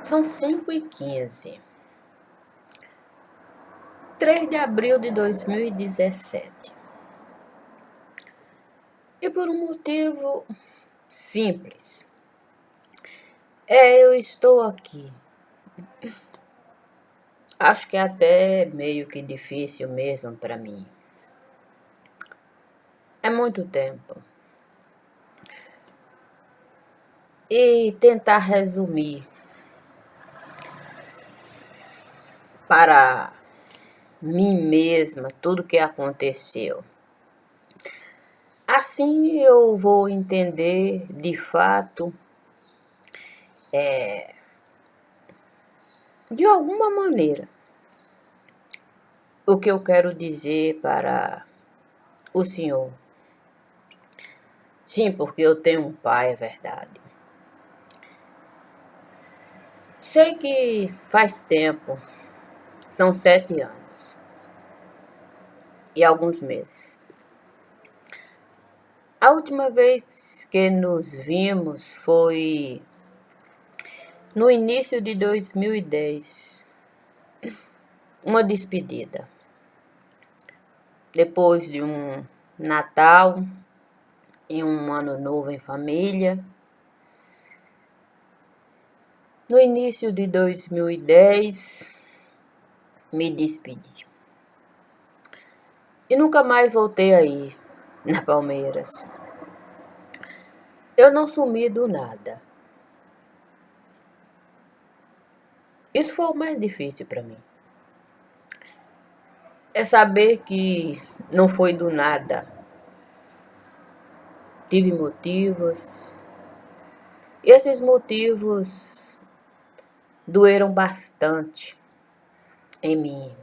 São 5h15. 3 de abril de 2017. E por um motivo simples. Eu estou aqui. Acho que é até meio que difícil mesmo para mim. É muito tempo. E tentar resumir para mim mesma tudo o que aconteceu. Assim eu vou entender de fato, de alguma maneira, o que eu quero dizer para o senhor. Sim, porque eu tenho um pai, é verdade. Sei que faz tempo, são 7 anos e alguns meses. A última vez que nos vimos foi no início de 2010, uma despedida. Depois de um Natal e um Ano Novo em família. No início de 2010, me despedi. E nunca mais voltei aí, na Palmeiras. Eu não sumi do nada. Isso foi o mais difícil para mim. É saber que não foi do nada. Tive motivos. E esses motivos doeram bastante em mim.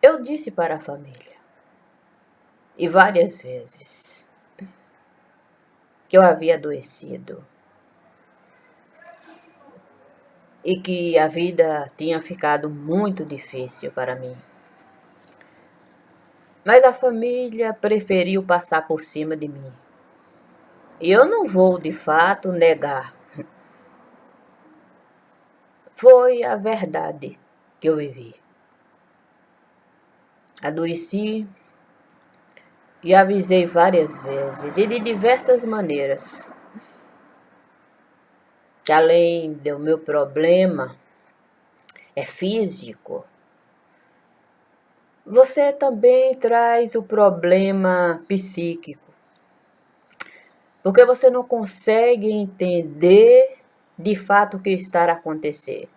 Eu disse para a família, e várias vezes, que eu havia adoecido. E que a vida tinha ficado muito difícil para mim. Mas a família preferiu passar por cima de mim. E eu não vou, de fato, negar. Foi a verdade que eu vivi. Adoeci e avisei várias vezes e de diversas maneiras que além do meu problema físico, você também traz o problema psíquico. Porque você não consegue entender de fato o que está a acontecer.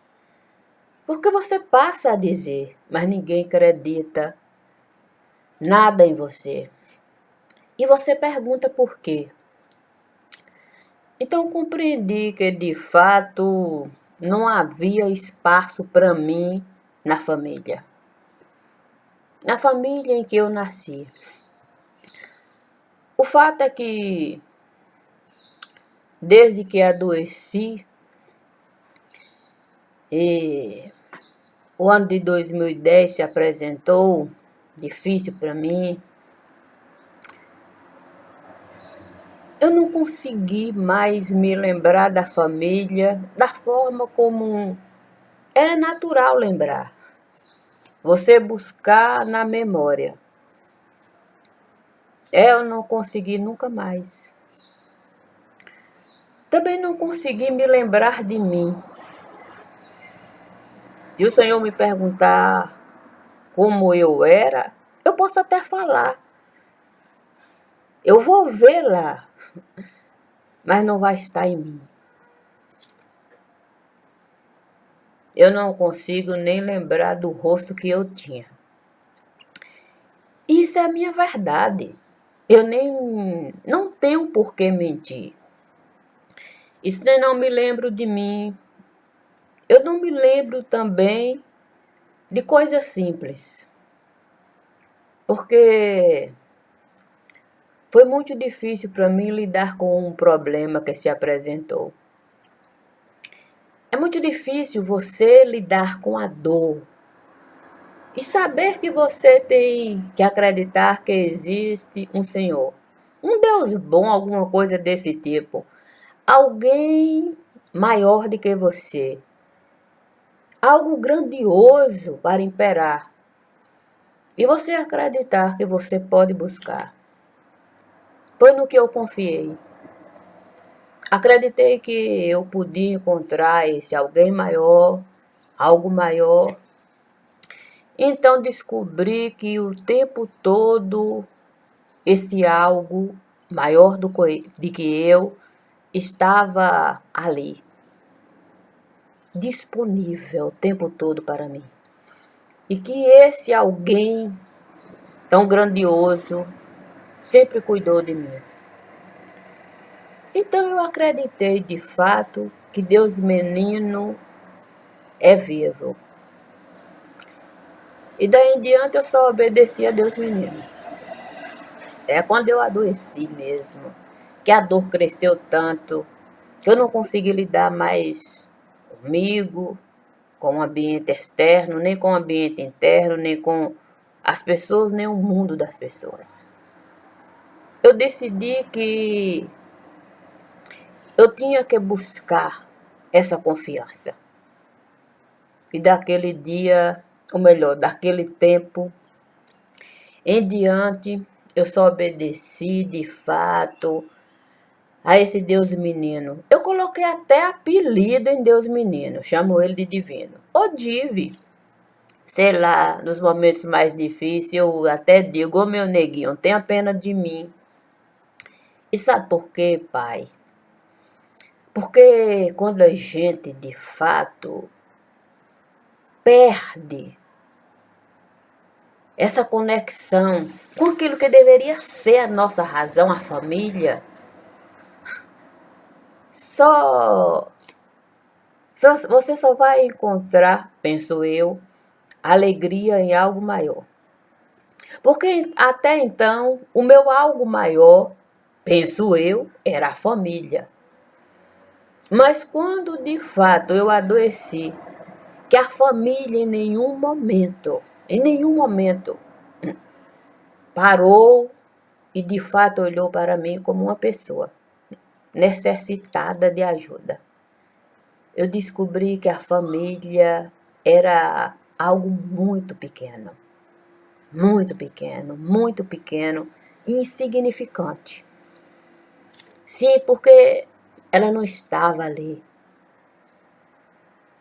Porque você passa a dizer, mas ninguém acredita nada em você. E você pergunta por quê. Então compreendi que de fato não havia espaço para mim na família. Na família em que eu nasci. O fato é que desde que adoeci, e o ano de 2010 se apresentou difícil para mim. Eu não consegui mais me lembrar da família da forma como era natural lembrar. Você buscar na memória. Eu não consegui nunca mais. Também não consegui me lembrar de mim. E o Senhor me perguntar como eu era, eu posso até falar. Eu vou ver lá, mas não vai estar em mim. Eu não consigo nem lembrar do rosto que eu tinha. Isso é a minha verdade. Eu não tenho por que mentir. E se eu não me lembro de mim, eu não me lembro também de coisas simples. Porque foi muito difícil para mim lidar com um problema que se apresentou. É muito difícil você lidar com a dor e saber que você tem que acreditar que existe um Senhor, um Deus bom, alguma coisa desse tipo. alguém maior do que você, algo grandioso para imperar, e você acreditar que você pode buscar. Foi no que eu confiei. Acreditei que eu podia encontrar esse alguém maior, algo maior. Então descobri que o tempo todo esse algo maior do que eu estava ali, disponível o tempo todo para mim. E que esse alguém tão grandioso sempre cuidou de mim. Então eu acreditei de fato que Deus menino é vivo. E daí em diante eu só obedeci a Deus menino. É quando eu adoeci mesmo, que a dor cresceu tanto, que eu não consegui lidar mais comigo, com o ambiente externo, nem com o ambiente interno, nem com as pessoas, nem o mundo das pessoas. Eu decidi que eu tinha que buscar essa confiança. E daquele dia, ou melhor, daquele tempo em diante, eu só obedeci de fato a esse Deus menino. Eu coloquei até apelido em Deus menino, chamo ele de divino. O Dive. Sei lá, nos momentos mais difíceis, eu até digo, ô meu neguinho, tenha pena de mim. E sabe por quê, pai? Porque quando a gente, de fato, perde essa conexão com aquilo que deveria ser a nossa razão, a família, você só vai encontrar, penso eu, alegria em algo maior. Porque até então, o meu algo maior, penso eu, era a família. Mas quando de fato eu adoeci, que a família em nenhum momento, parou e de fato olhou para mim como uma pessoa necessitada de ajuda. Eu descobri que a família era algo muito pequeno e insignificante. Sim, porque ela não estava ali,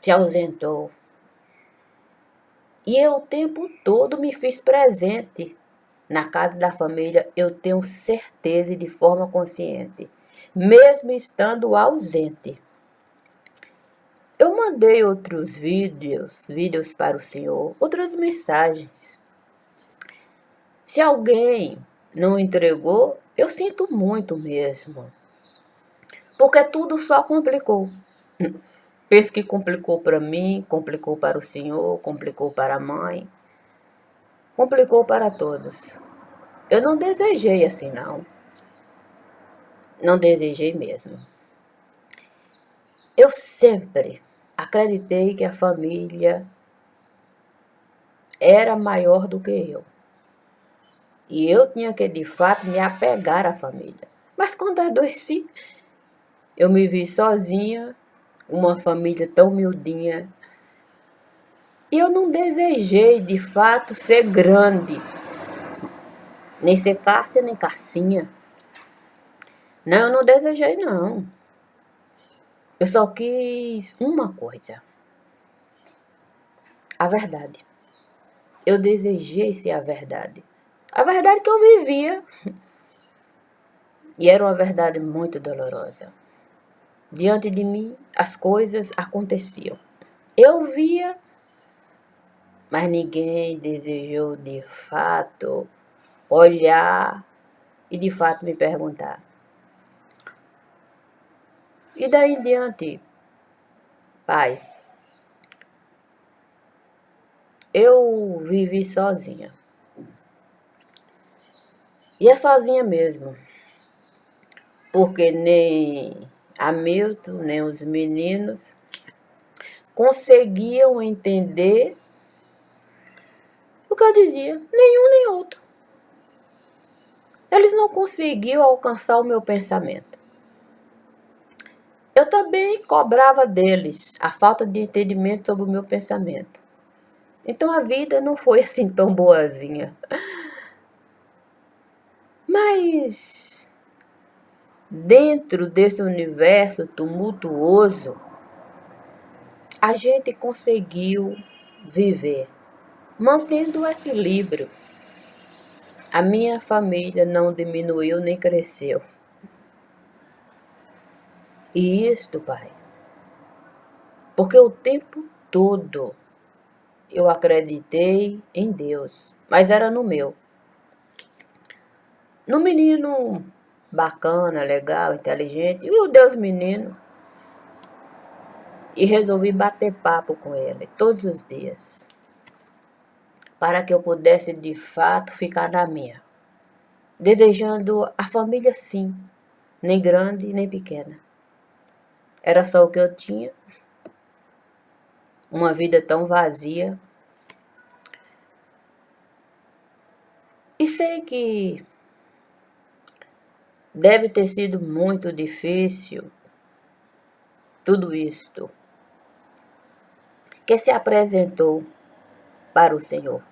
se ausentou. E eu o tempo todo me fiz presente na casa da família, eu tenho certeza e de forma consciente, mesmo estando ausente. Eu mandei outros vídeos para o Senhor, outras mensagens. Se alguém não entregou, eu sinto muito mesmo, porque tudo só complicou. Penso que complicou para mim, complicou para o Senhor, complicou para a mãe, complicou para todos. Eu não desejei assim, não. Não desejei mesmo. Eu sempre acreditei que a família era maior do que eu. E eu tinha que, de fato, me apegar à família. Mas quando adoeci, eu me vi sozinha, uma família tão miudinha. E eu não desejei, de fato, ser grande. Nem ser Cássia, nem Cassinha. Não, eu não desejei, não. Eu só quis uma coisa. A verdade. Eu desejei ser a verdade. A verdade que eu vivia. E era uma verdade muito dolorosa. Diante de mim, as coisas aconteciam. Eu via, mas ninguém desejou de fato olhar e de fato me perguntar. E daí em diante, pai, eu vivi sozinha. E é sozinha mesmo. Porque nem Hamilton, nem os meninos conseguiam entender o que eu dizia. Nenhum nem outro. Eles não conseguiam alcançar o meu pensamento. Eu também cobrava deles a falta de entendimento sobre o meu pensamento. Então a vida não foi assim tão boazinha. Mas dentro desse universo tumultuoso, a gente conseguiu viver, mantendo o equilíbrio. A minha família não diminuiu nem cresceu. E isto, Pai, porque o tempo todo eu acreditei em Deus, mas era no meu. No menino bacana, legal, inteligente, e o Deus menino. E resolvi bater papo com ele todos os dias, para que eu pudesse de fato ficar na minha, desejando a família sim, nem grande nem pequena. Era só o que eu tinha, uma vida tão vazia. E sei que deve ter sido muito difícil tudo isto que se apresentou para o Senhor.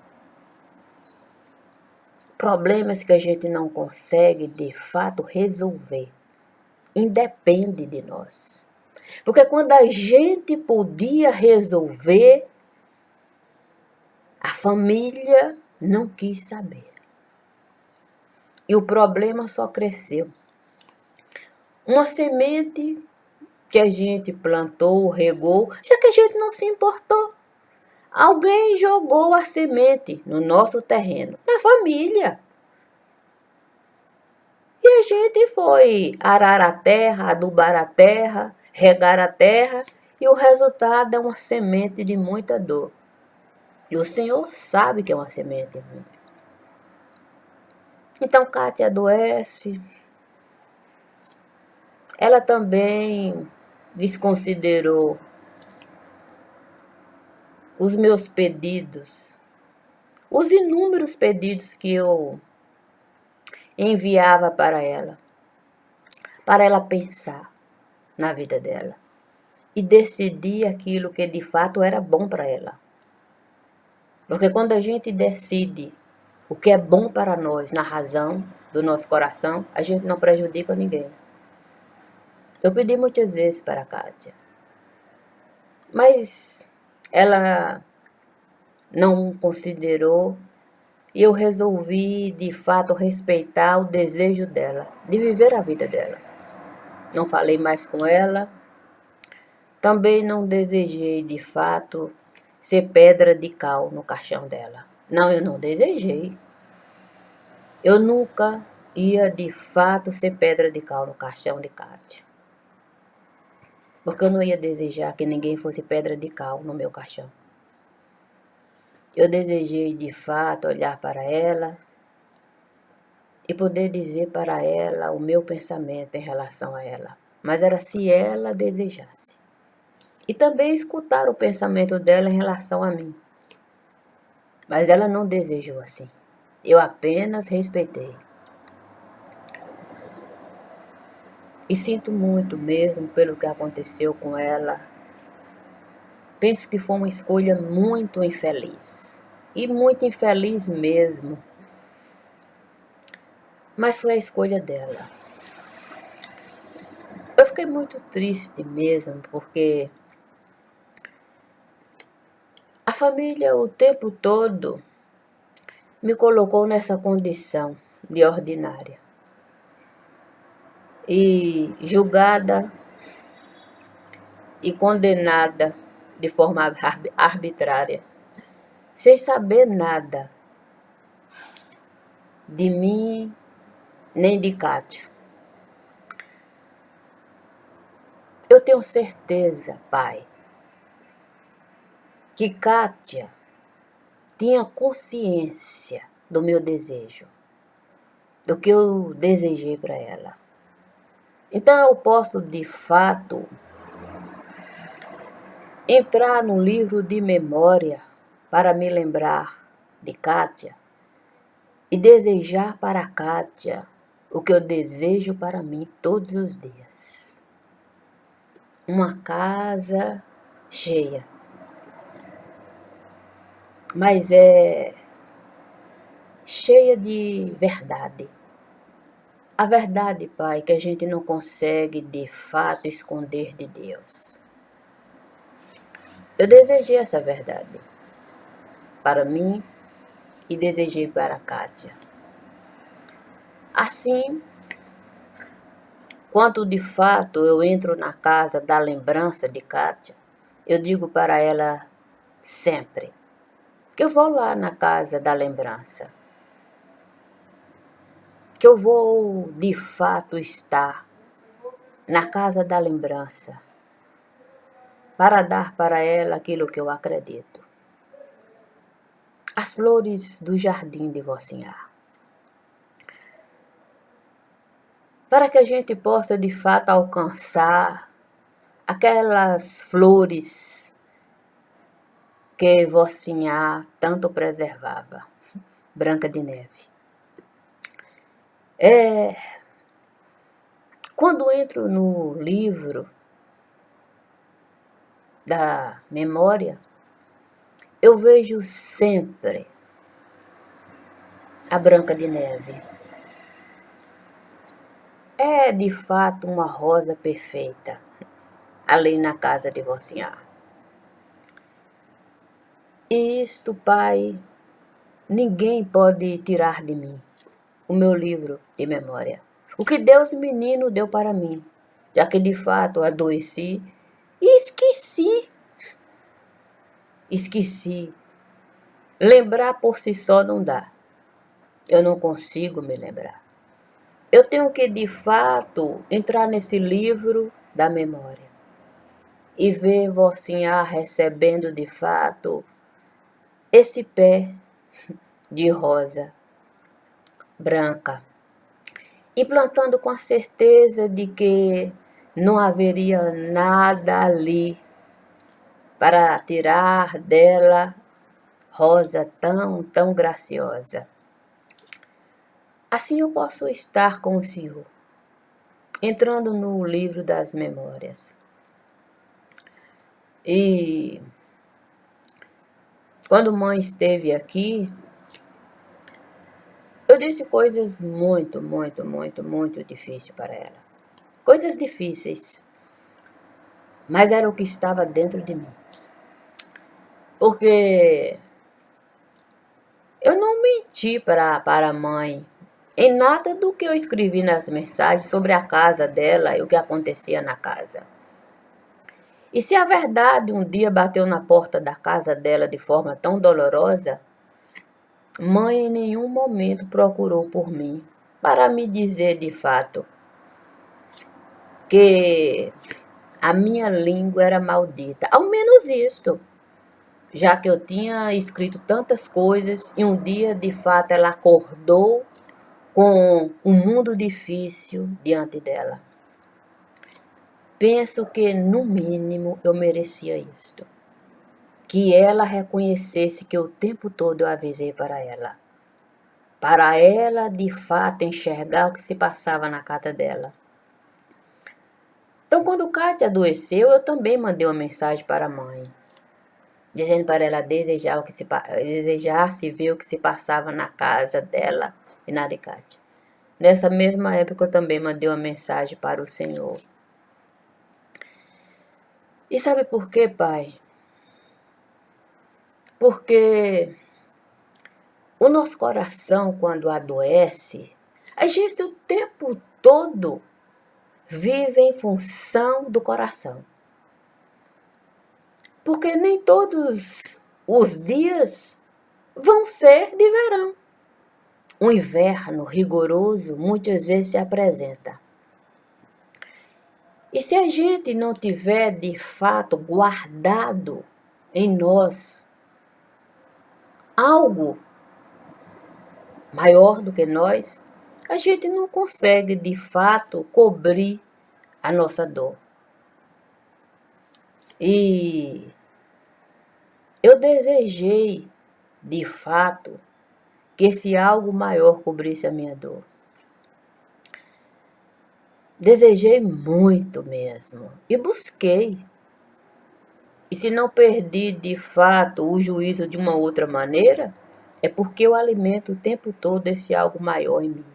Problemas que a gente não consegue de fato resolver. Independe de nós. Porque quando a gente podia resolver, a família não quis saber. E o problema só cresceu. Uma semente que a gente plantou, regou, já que a gente não se importou. Alguém jogou a semente no nosso terreno, na família. E a gente foi arar a terra, adubar a terra, regar a terra, e o resultado é uma semente de muita dor. E o Senhor sabe que é uma semente ruim. Então Kátia adoece. Ela também desconsiderou os meus pedidos, os inúmeros pedidos que eu enviava para ela pensar na vida dela e decidir aquilo que de fato era bom para ela. Porque quando a gente decide o que é bom para nós na razão do nosso coração, a gente não prejudica ninguém. Eu pedi muitas vezes para a Kátia, mas ela não considerou e eu resolvi de fato respeitar o desejo dela, de viver a vida dela. Não falei mais com ela, também não desejei de fato ser pedra de cal no caixão dela. Não, eu não desejei. Eu nunca ia de fato ser pedra de cal no caixão de Kátia. Porque eu não ia desejar que ninguém fosse pedra de cal no meu caixão. Eu desejei de fato olhar para ela e poder dizer para ela o meu pensamento em relação a ela. Mas era se ela desejasse. E também escutar o pensamento dela em relação a mim. Mas ela não desejou assim. Eu apenas respeitei. E sinto muito mesmo pelo que aconteceu com ela. Penso que foi uma escolha muito infeliz. E muito infeliz mesmo. Mas foi a escolha dela. Eu fiquei muito triste mesmo, porque a família o tempo todo me colocou nessa condição de ordinária. E julgada e condenada de forma arbitrária, sem saber nada de mim nem de Kátia. Eu tenho certeza, Pai, que Kátia tinha consciência do meu desejo, do que eu desejei para ela. Então eu posso de fato entrar no livro de memória para me lembrar de Kátia e desejar para Kátia o que eu desejo para mim todos os dias. uma casa cheia, mas é cheia de verdade. A verdade, Pai, que a gente não consegue de fato esconder de Deus. Eu desejei essa verdade para mim e desejei para a Kátia. Assim, quando de fato eu entro na casa da lembrança de Kátia, eu digo para ela sempre que eu vou lá na casa da lembrança, que eu vou de fato estar na casa da lembrança para dar para ela aquilo que eu acredito. As flores do jardim de Vocinha. Para que a gente possa de fato alcançar aquelas flores que Vocinha tanto preservava. Branca de Neve. Quando entro no livro da memória, eu vejo sempre a Branca de Neve. É de fato uma rosa perfeita, ali na casa de Vocinha. E isto, Pai, ninguém pode tirar de mim o meu livro de memória. O que Deus menino deu para mim, já que de fato adoeci e esqueci. Lembrar por si só não dá. Eu não consigo me lembrar. Eu tenho que, de fato, entrar nesse livro da memória e ver Vocinha recebendo, de fato, esse pé de rosa branca e plantando com a certeza de que não haveria nada ali para tirar dela rosa tão graciosa. Assim eu posso estar com o Senhor, entrando no livro das memórias. E quando mãe esteve aqui, eu disse coisas muito difíceis para ela. Coisas difíceis, mas era o que estava dentro de mim. Porque eu não menti para a mãe em nada do que eu escrevi nas mensagens sobre a casa dela e o que acontecia na casa. E se a verdade um dia bateu na porta da casa dela de forma tão dolorosa, mãe em nenhum momento procurou por mim para me dizer de fato que a minha língua era maldita. Ao menos isto, já que eu tinha escrito tantas coisas e um dia de fato ela acordou com um mundo difícil diante dela. Penso que, no mínimo, eu merecia isto. Que ela reconhecesse que o tempo todo eu avisei para ela. Para ela, de fato, enxergar o que se passava na casa dela. Então, quando Kátia adoeceu, eu também mandei uma mensagem para a mãe, dizendo para ela desejasse ver o que se passava na casa dela e na de Kátia. Nessa mesma época, eu também mandei uma mensagem para o Senhor. E sabe por quê, Pai? Porque o nosso coração, quando adoece, a gente o tempo todo vive em função do coração. Porque nem todos os dias vão ser de verão. Um inverno rigoroso muitas vezes se apresenta. E se a gente não tiver de fato guardado em nós algo maior do que nós, a gente não consegue de fato cobrir a nossa dor. E eu desejei de fato que esse algo maior cobrisse a minha dor. Desejei muito mesmo e busquei. E se não perdi de fato o juízo de uma outra maneira, é porque eu alimento o tempo todo esse algo maior em mim.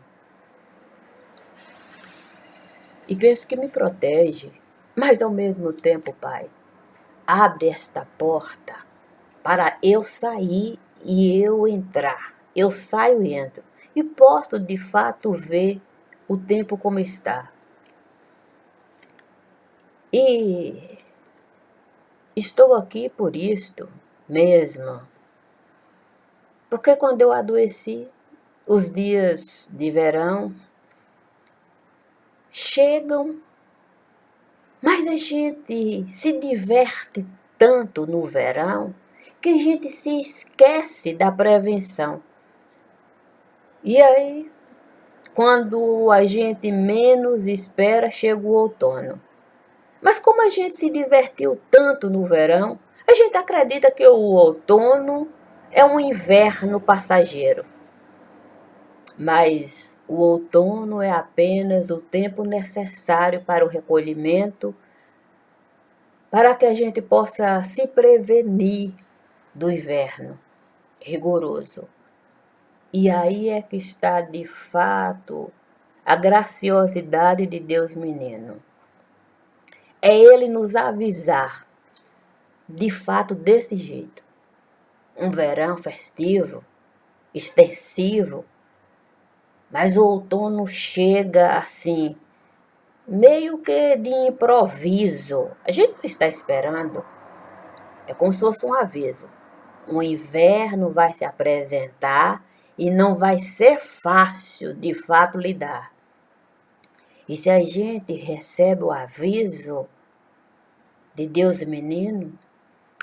E penso que me protege, mas ao mesmo tempo, Pai, abre esta porta para eu sair e eu entrar. Eu saio e entro. E posso de fato ver o tempo como está. E estou aqui por isto mesmo. Porque quando eu adoeci, os dias de verão chegam, mas a gente se diverte tanto no verão que a gente se esquece da prevenção. E aí, quando a gente menos espera, chega o outono. Mas como a gente se divertiu tanto no verão, a gente acredita que o outono é um inverno passageiro. Mas o outono é apenas o tempo necessário para o recolhimento, para que a gente possa se prevenir do inverno rigoroso. E aí é que está de fato a graciosidade de Deus menino. É Ele nos avisar de fato desse jeito. Um verão festivo, extensivo, mas o outono chega assim, meio que de improviso. A gente não está esperando. É como se fosse um aviso. O inverno vai se apresentar e não vai ser fácil de fato lidar. E se a gente recebe o aviso de Deus menino,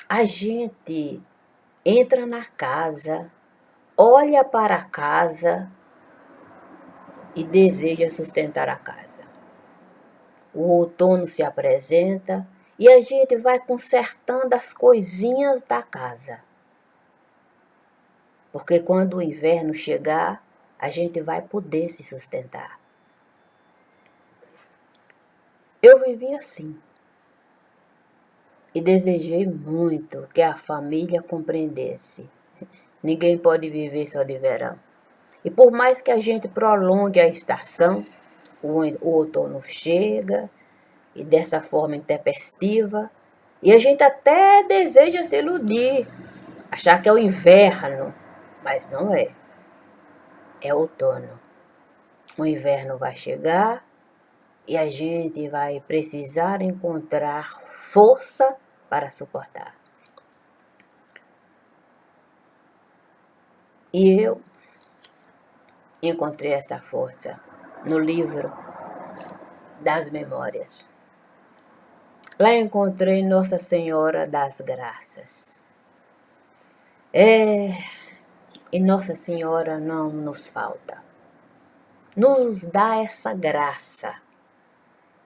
a gente entra na casa, olha para a casa e deseja sustentar a casa. O outono se apresenta e a gente vai consertando as coisinhas da casa. Porque quando o inverno chegar, a gente vai poder se sustentar. Eu vivi assim. E desejei muito que a família compreendesse. Ninguém pode viver só de verão. E por mais que a gente prolongue a estação, o outono chega e dessa forma intempestiva, e a gente até deseja se iludir, achar que é o inverno, mas não é. É outono. O inverno vai chegar e a gente vai precisar encontrar força para suportar. E eu encontrei essa força no livro das memórias. Lá encontrei Nossa Senhora das Graças. E Nossa Senhora não nos falta. Nos dá essa graça.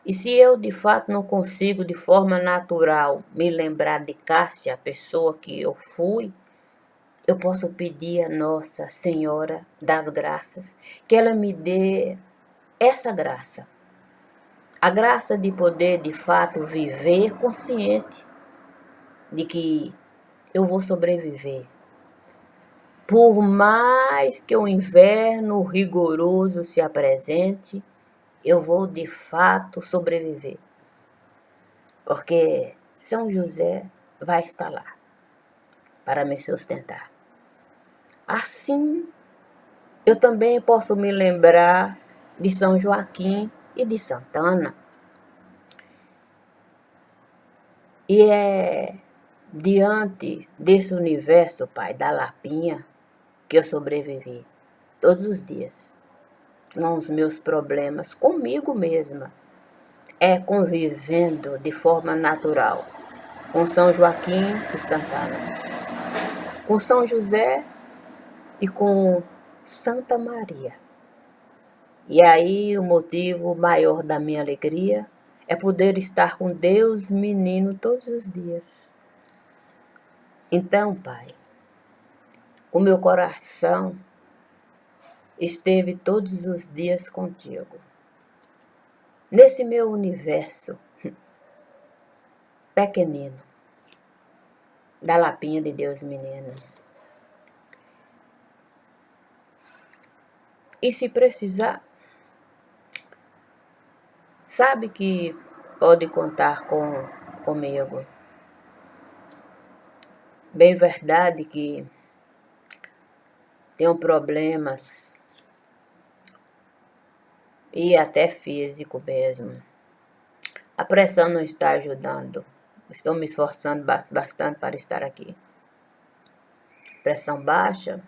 E se eu de fato não consigo de forma natural me lembrar de Cássia, a pessoa que eu fui, eu posso pedir a Nossa Senhora das Graças que ela me dê essa graça. A graça de poder de fato viver consciente de que eu vou sobreviver. Por mais que o inverno rigoroso se apresente, eu vou de fato sobreviver. Porque São José vai estar lá para me sustentar. Assim, eu também posso me lembrar de São Joaquim e de Santa Ana. E é diante desse universo, Pai, da lapinha, que eu sobrevivi todos os dias, com os meus problemas, comigo mesma, é convivendo de forma natural, com São Joaquim e Santa Ana, com São José e com Santa Maria. E aí o motivo maior da minha alegria é poder estar com Deus menino todos os dias. Então, Pai, o meu coração esteve todos os dias contigo. nesse meu universo pequenino, da lapinha de Deus menino. E se precisar, sabe que pode contar comigo. Bem verdade que tenho problemas, e até físico mesmo. A pressão não está ajudando. Estou me esforçando bastante para estar aqui. Pressão baixa.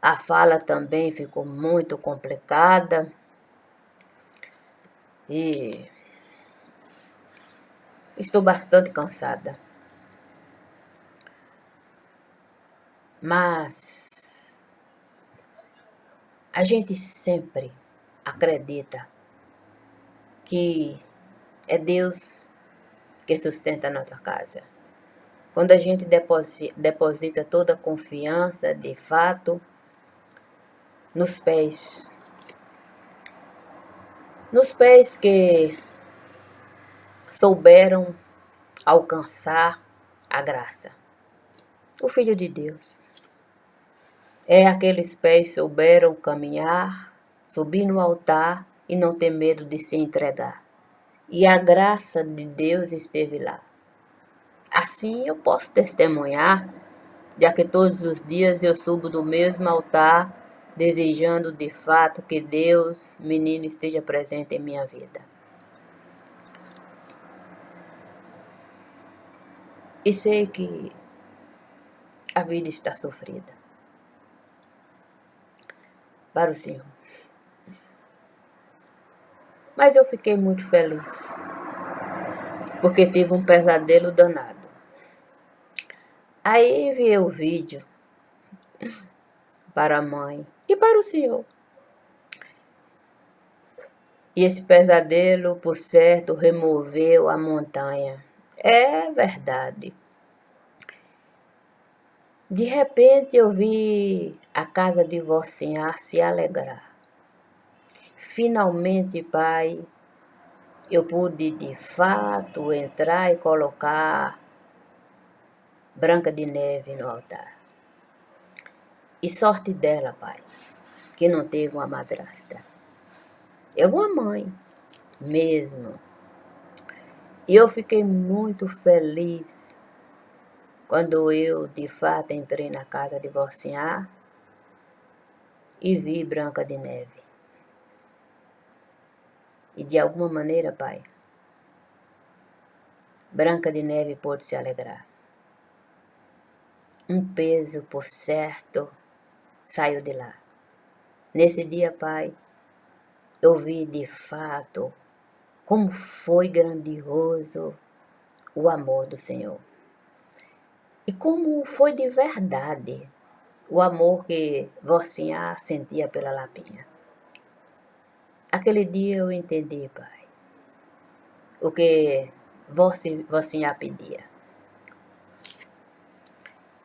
A fala também ficou muito complicada. E estou bastante cansada. Mas a gente sempre acredita que é Deus que sustenta a nossa casa. Quando a gente deposita toda a confiança, de fato, nos pés que souberam alcançar a graça. O Filho de Deus. É aqueles pés que souberam caminhar, subir no altar e não ter medo de se entregar. E a graça de Deus esteve lá. Assim eu posso testemunhar, já que todos os dias eu subo do mesmo altar, desejando de fato que Deus, menino, esteja presente em minha vida. E sei que a vida está sofrida. Para o Senhor. Mas eu fiquei muito feliz, porque tive um pesadelo danado. Aí enviei o vídeo para a mãe e para o Senhor. E esse pesadelo, por certo, removeu a montanha. É verdade. De repente eu vi a casa divorciar se alegrar. Finalmente, Pai, eu pude de fato entrar e colocar Branca de Neve no altar. E sorte dela, Pai, que não teve uma madrasta. Eu uma mãe, mesmo. E eu fiquei muito feliz quando eu, de fato, entrei na casa divorciar e vi Branca de Neve. E de alguma maneira, Pai, Branca de Neve pôde se alegrar. Um peso, por certo, saiu de lá. Nesse dia, Pai, eu vi de fato como foi grandioso o amor do Senhor. E como foi de verdade o amor que Vocinha sentia pela Lapinha. Aquele dia eu entendi, Pai, o que Vocinha pedia.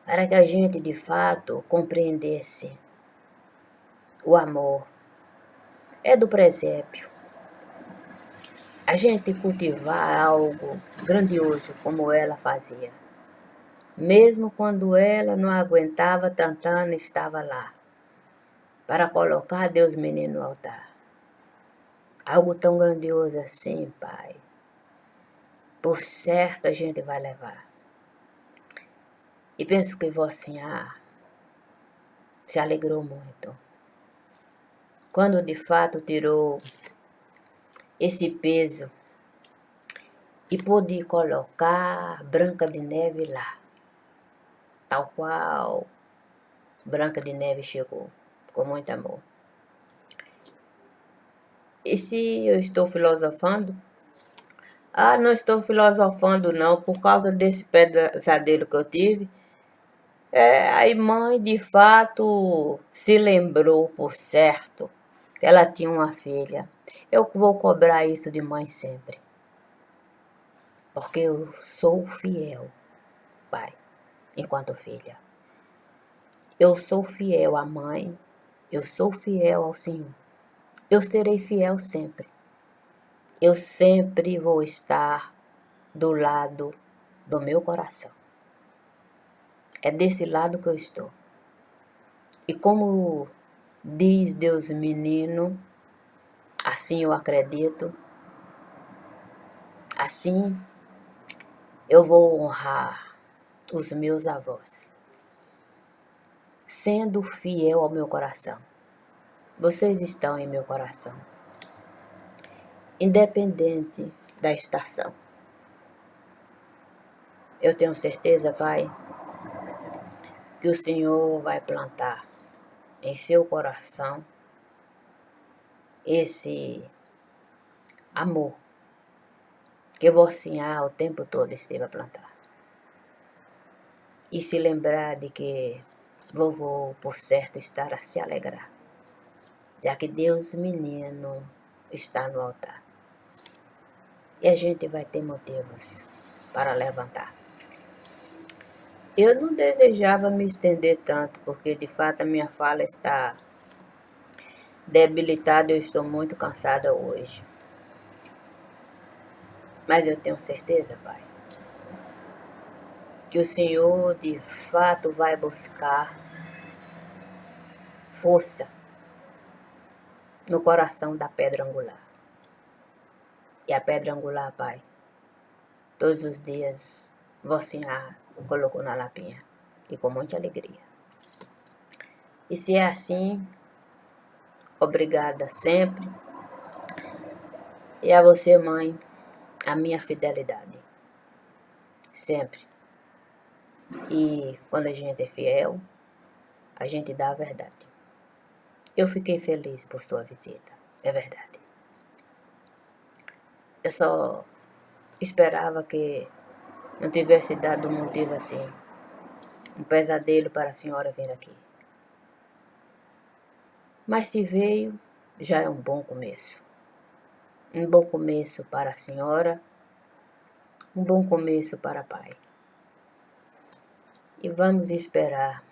Para que a gente de fato compreendesse o amor. É do presépio. A gente cultivar algo grandioso como ela fazia. Mesmo quando ela não aguentava, Tantana estava lá para colocar Deus menino no altar. Algo tão grandioso assim, Pai. Por certo a gente vai levar. E penso que Vocinha se alegrou muito. Quando de fato tirou esse peso e pôde colocar Branca de Neve lá. Tal qual Branca de Neve chegou, com muito amor. E se eu estou filosofando? Não estou filosofando não, por causa desse pesadelo que eu tive. A mãe de fato se lembrou, por certo, que ela tinha uma filha. Eu vou cobrar isso de mãe sempre. Porque eu sou fiel, Pai, enquanto filha. Eu sou fiel à mãe, eu sou fiel ao Senhor. Eu serei fiel sempre. eu sempre vou estar do lado do meu coração. É desse lado que eu estou. E como diz Deus menino, assim eu acredito, assim eu vou honrar os meus avós, sendo fiel ao meu coração. Vocês estão em meu coração, independente da estação. Eu tenho certeza, Pai, que o Senhor vai plantar em seu coração esse amor que Vocinha o tempo todo esteve a plantar. E se lembrar de que vovô, por certo, estará a se alegrar, já que Deus menino está no altar. E a gente vai ter motivos para levantar. Eu não desejava me estender tanto, porque de fato a minha fala está debilitada, eu estou muito cansada hoje. Mas eu tenho certeza, Pai, que o Senhor de fato vai buscar força no coração da pedra angular. E a pedra angular, Pai, todos os dias Vocinha colocou na lapinha e com muita alegria. E se é assim, obrigada sempre. E a você, mãe, a minha fidelidade. Sempre. E quando a gente é fiel, a gente dá a verdade. Eu fiquei feliz por sua visita, é verdade. Eu só esperava que não tivesse dado um motivo assim, um pesadelo para a senhora vir aqui. Mas se veio, já é um bom começo. Um bom começo para a senhora, um bom começo para pai. E vamos esperar.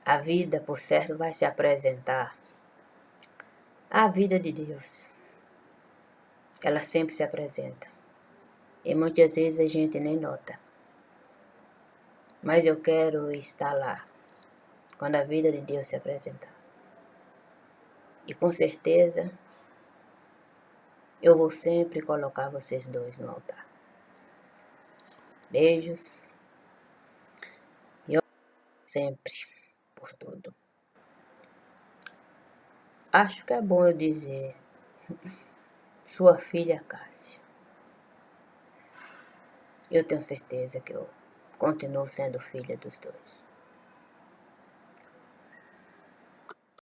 A vida, por certo, vai se apresentar. A vida de Deus, ela sempre se apresenta. E muitas vezes a gente nem nota. Mas eu quero estar lá, quando a vida de Deus se apresentar. E com certeza, eu vou sempre colocar vocês dois no altar. Beijos. E eu sempre por tudo. Acho que é bom eu dizer, sua filha Cássia. Eu tenho certeza que eu continuo sendo filha dos dois.